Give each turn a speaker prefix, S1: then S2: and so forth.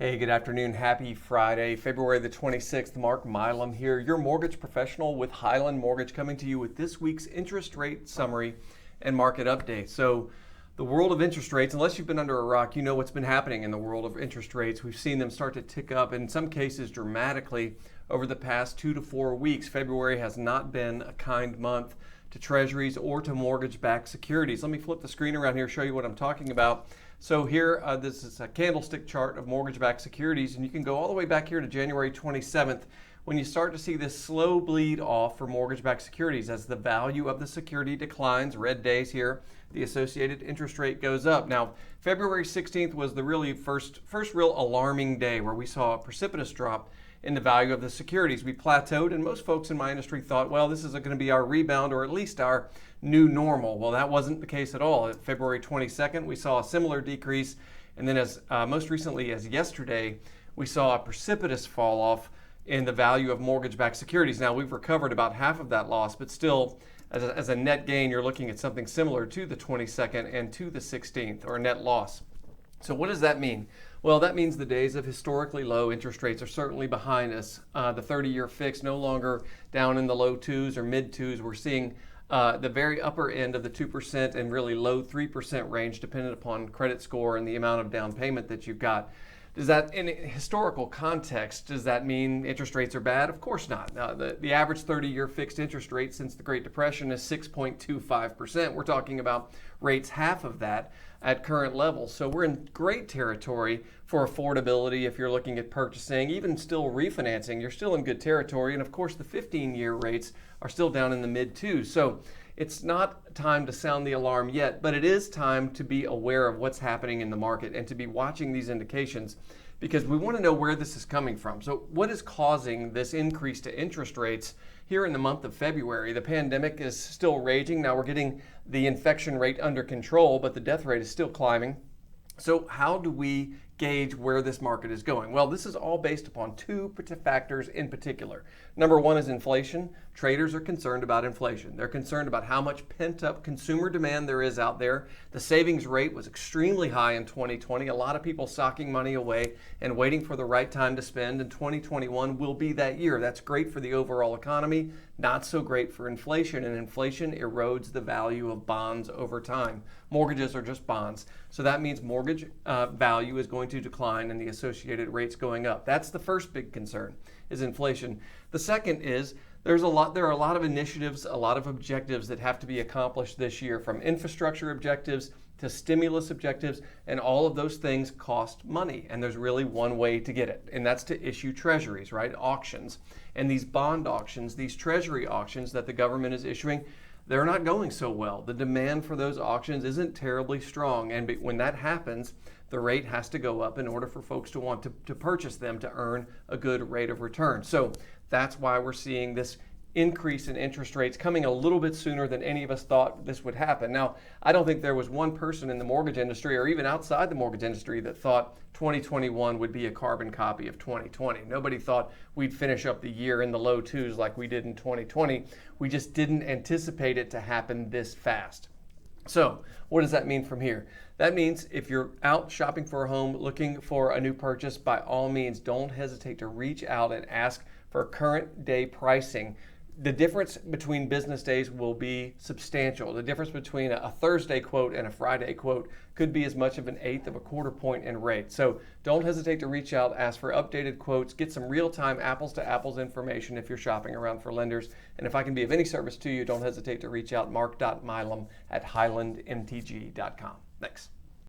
S1: Hey, good afternoon. Happy Friday, February the 26th. Mark Milam here, your mortgage professional with Highland Mortgage, coming to you with this week's interest rate summary and market update. So, the world of interest rates, unless you've been under a rock, you know what's been happening in the world of interest rates. We've seen them start to tick up, in some cases dramatically, over the past 2 to 4 weeks. February has not been a kind month to treasuries or to mortgage-backed securities. Let me flip the screen around here, show you what I'm talking about. So here, this is a candlestick chart of mortgage-backed securities, and you can go all the way back here to January 27th when you start to see this slow bleed off for mortgage-backed securities as the value of the security declines, red days here, the associated interest rate goes up. Now, February 16th was the really first real alarming day where we saw a precipitous drop in the value of the securities. We plateaued, and most folks in my industry thought, well, this is going to be our rebound or at least our new normal. Well, that wasn't the case at all. At February 22nd, we saw a similar decrease, and then as most recently as yesterday, we saw a precipitous fall off in the value of mortgage-backed securities. Now, we've recovered about half of that loss, but still, as a net gain, you're looking at something similar to the 22nd and to the 16th, or a net loss. So what does that mean? Well, that means the days of historically low interest rates are certainly behind us. The 30-year fix no longer down in the low twos or mid twos. We're seeing the very upper end of the 2% and really low 3% range, dependent upon credit score and the amount of down payment that you've got. Does that, in historical context, does that mean interest rates are bad? Of course not. The average 30-year fixed interest rate since the Great Depression is 6.25%. We're talking about rates half of that at current levels. So we're in great territory for affordability if you're looking at purchasing, even still refinancing, you're still in good territory. And of course, the 15-year rates are still down in the mid twos. So it's not time to sound the alarm yet, but it is time to be aware of what's happening in the market and to be watching these indications, because we want to know where this is coming from. So what is causing this increase to interest rates here in the month of February? The pandemic is still raging. Now we're getting the infection rate under control, but the death rate is still climbing. So how do we gauge where this market is going? Well, this is all based upon two factors in particular. Number one is inflation. Traders are concerned about inflation. They're concerned about how much pent-up consumer demand there is out there. The savings rate was extremely high in 2020. A lot of people socking money away and waiting for the right time to spend, and 2021 will be that year. That's great for the overall economy, not so great for inflation, and inflation erodes the value of bonds over time. Mortgages are just bonds, so that means mortgage value is going to decline and the associated rates going up. That's the first big concern, is inflation. The second is there are a lot of initiatives, a lot of objectives that have to be accomplished this year, from infrastructure objectives to stimulus objectives, and all of those things cost money. And there's really one way to get it, and that's to issue treasuries, right? Auctions. And these bond auctions, these treasury auctions that the government is issuing, they're not going so well. The demand for those auctions isn't terribly strong, and when that happens, the rate has to go up in order for folks to want to purchase them to earn a good rate of return. So that's why we're seeing this increase in interest rates coming a little bit sooner than any of us thought this would happen. Now, I don't think there was one person in the mortgage industry or even outside the mortgage industry that thought 2021 would be a carbon copy of 2020. Nobody thought we'd finish up the year in the low twos like we did in 2020. We just didn't anticipate it to happen this fast. So what does that mean from here? That means if you're out shopping for a home, looking for a new purchase, by all means, don't hesitate to reach out and ask for current day pricing. The difference between business days will be substantial. The difference between a Thursday quote and a Friday quote could be as much of an eighth of a quarter point in rate. So don't hesitate to reach out, ask for updated quotes, get some real-time apples to apples information if you're shopping around for lenders. And if I can be of any service to you, don't hesitate to reach out, mark.milam@highlandmtg.com. Thanks.